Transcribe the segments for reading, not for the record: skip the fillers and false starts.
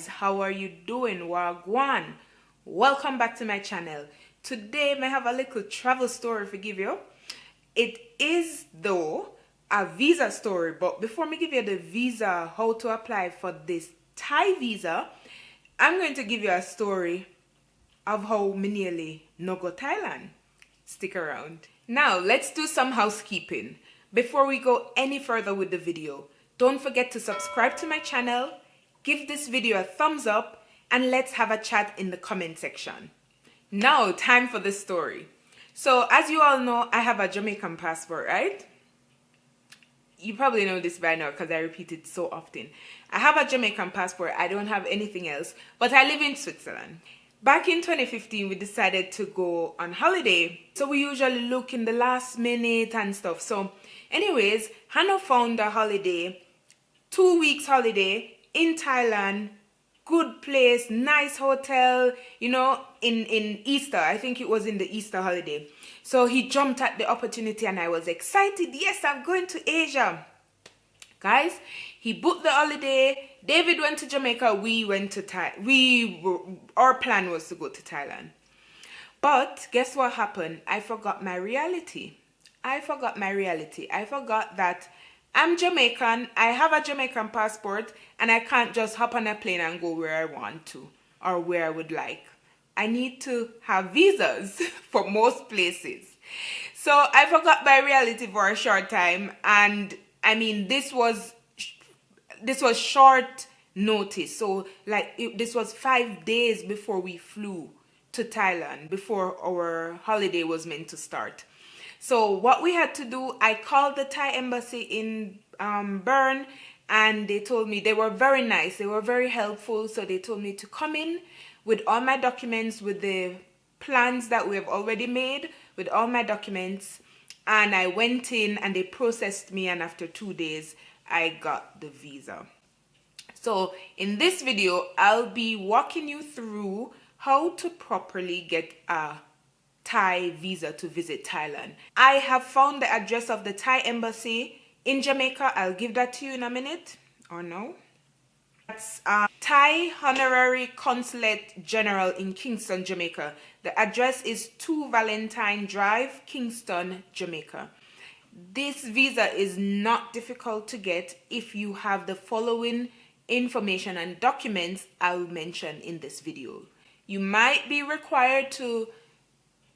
guys, how are you doing? Wagwan. Welcome back to my channel. Today I have a little travel story for give you. It is though a visa story, but before me give you the visa, how to apply for this Thai visa, I'm going to give you a story of how me nearly no go Thailand. Stick around. Now let's do some housekeeping. Before we go any further with the video, don't forget to subscribe to my channel, give this video a thumbs up, and let's have a chat in the comment section. Now, time for the story. So, as you all know, I have a Jamaican passport, right? You probably know this by now because I repeat it so often. I have a Jamaican passport. I don't have anything else, but I live in Switzerland. Back in 2015, we decided to go on holiday. So we usually look in the last minute and stuff. So anyways, Hannah found a holiday, 2 weeks holiday in Thailand, good place, nice hotel, you know, in Easter. I think it was in the Easter holiday. So he jumped at the opportunity and I was excited. Yes, I'm going to Asia. Guys, he booked the holiday. David went to Jamaica. We went to our plan was to go to Thailand. But guess what happened? I forgot my reality. I forgot that I'm Jamaican. I have a Jamaican passport and I can't just hop on a plane and go where I want to or where I would like. I need to have visas for most places. So I forgot my reality for a short time, and I mean, this was short notice. So this was 5 days before we flew to Thailand, before our holiday was meant to start. So what we had to do, I called the Thai embassy in Bern, and they told me, they were very nice. They were very helpful. So they told me to come in with all my documents, with the plans that we have already made, with all my documents. And I went in and they processed me, and after 2 days, I got the visa. So in this video, I'll be walking you through how to properly get a Thai visa to visit Thailand. I have found the address of the Thai embassy in Jamaica. I'll give that to you in a minute, or no. That's Thai Honorary Consulate-General in Kingston, Jamaica. The address is 2 Valentine Drive, Kingston, Jamaica. This visa is not difficult to get if you have the following information and documents I'll mention in this video. You might be required to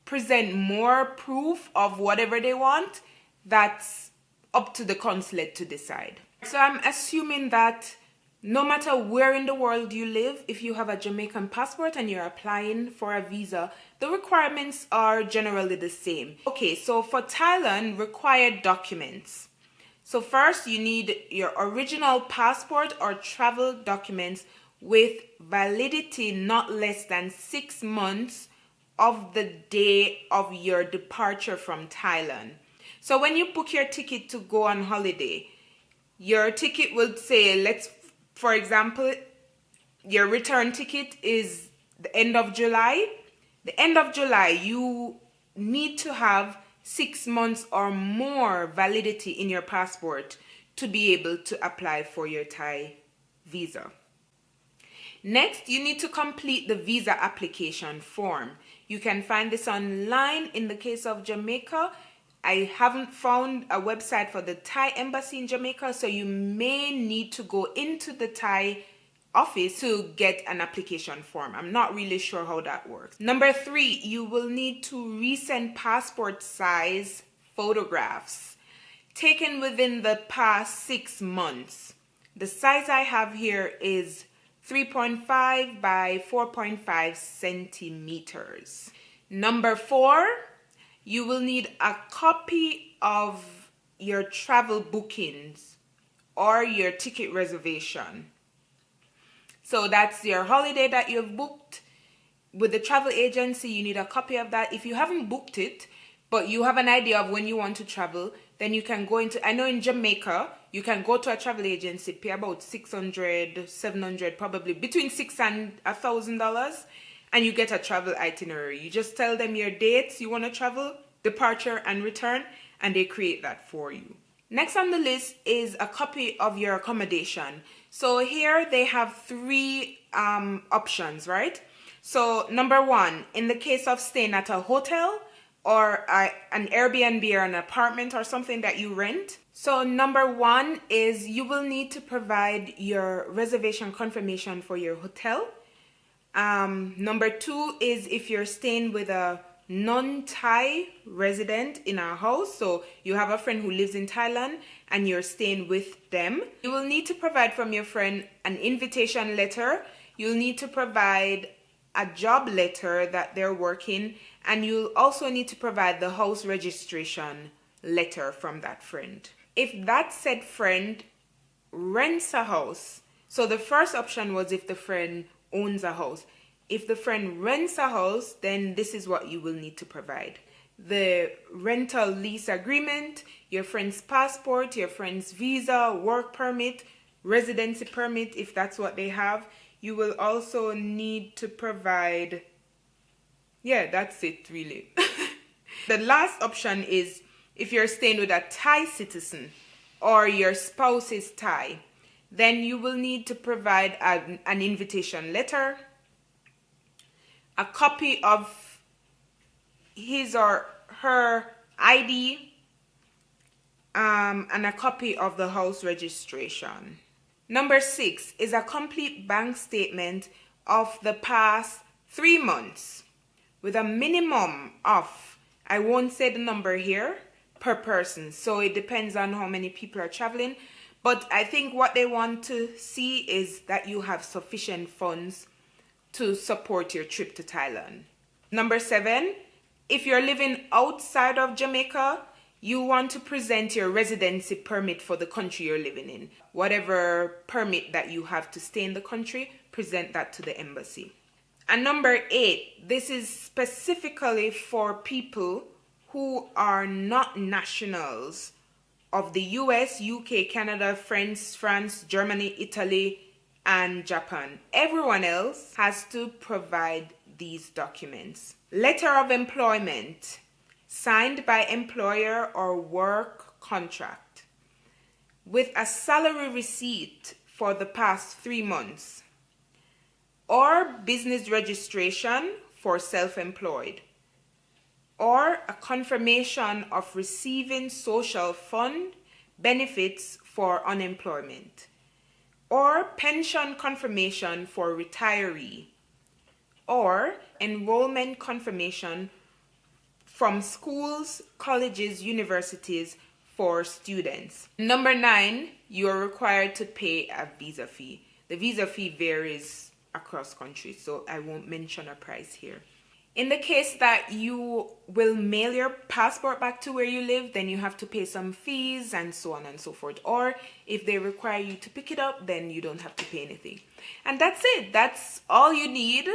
present more proof of whatever they want. That's up to the consulate to decide. So I'm assuming that no matter where in the world you live, if you have a Jamaican passport and you're applying for a visa, the requirements are generally the same. Okay, so for Thailand, required documents. So first, you need your original passport or travel documents with validity not less than 6 months of the day of your departure from Thailand. So when you book your ticket to go on holiday, your ticket will say, for example, your return ticket is the end of July. The end of July, you need to have 6 months or more validity in your passport to be able to apply for your Thai visa. Next, you need to complete the visa application form. You can find this online. In the case of Jamaica, I haven't found a website for the Thai embassy in Jamaica, so you may need to go into the Thai office to get an application form. I'm not really sure how that works. Number 3, you will need to resend passport size photographs taken within the past 6 months. The size I have here is 3.5 by 4.5 centimeters. Number 4, you will need a copy of your travel bookings or your ticket reservation. So that's your holiday that you've booked with the travel agency. You need a copy of that. If you haven't booked it, but you have an idea of when you want to travel, then you can go into, I know in Jamaica, you can go to a travel agency, pay about $600, $700, probably between $600 and $1,000, and you get a travel itinerary. You just tell them your dates you want to travel, departure and return, and they create that for you. Next on the list is a copy of your accommodation. So here they have three options, right? So number one, in the case of staying at a hotel or an Airbnb or an apartment or something that you rent. So number one is you will need to provide your reservation confirmation for your hotel. Number two is if you're staying with a non-Thai resident in our house, so you have a friend who lives in Thailand and you're staying with them, you will need to provide from your friend an invitation letter. You'll need to provide a job letter that they're working, and you'll also need to provide the house registration letter from that friend. If that said friend rents a house, so the first option was if the friend owns a house. If the friend rents a house, then this is what you will need to provide: the rental lease agreement, your friend's passport, your friend's visa, work permit, residency permit if that's what they have. You will also need to provide, yeah, that's it really. The last option is if you're staying with a Thai citizen or your spouse is Thai, then you will need to provide an invitation letter, a copy of his or her ID, and a copy of the house registration. Number 6 is a complete bank statement of the past 3 months with a minimum of, I won't say the number here, per person. So it depends on how many people are traveling. But I think what they want to see is that you have sufficient funds to support your trip to Thailand. Number 7, if you're living outside of Jamaica, you want to present your residency permit for the country you're living in. Whatever permit that you have to stay in the country, present that to the embassy. And number 8, this is specifically for people who are not nationals of the US, UK, Canada, France, Germany, Italy, and Japan. Everyone else has to provide these documents. Letter of employment, signed by employer or work contract, with a salary receipt for the past 3 months, or business registration for self-employed, or a confirmation of receiving social fund benefits for unemployment, or pension confirmation for retiree, or enrollment confirmation from schools, colleges, universities for students. Number 9, you are required to pay a visa fee. The visa fee varies across countries, so I won't mention a price here. In the case that you will mail your passport back to where you live, then you have to pay some fees and so on and so forth. Or if they require you to pick it up, then you don't have to pay anything. And that's it. That's all you need.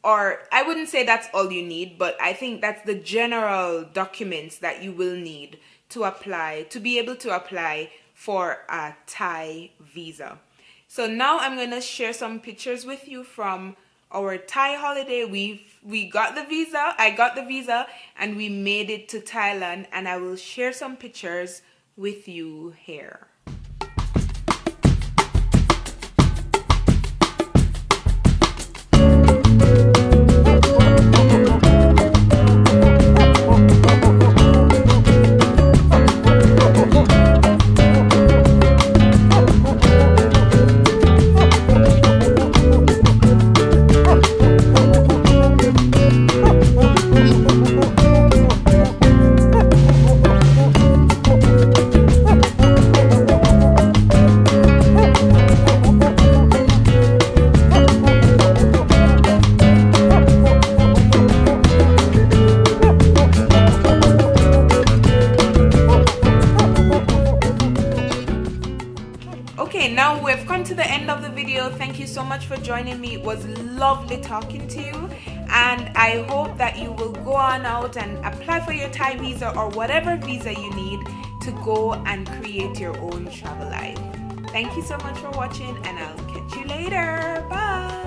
Or I wouldn't say that's all you need, but I think that's the general documents that you will need to apply, to be able to apply for a Thai visa. So now I'm going to share some pictures with you from our Thai holiday. We got the visa, I got the visa, and we made it to Thailand, and I will share some pictures with you here. Now we've come to the end of the video. Thank you so much for joining me. It was lovely talking to you, and I hope that you will go on out and apply for your Thai visa or whatever visa you need to go and create your own travel life. Thank you so much for watching, and I'll catch you later. Bye.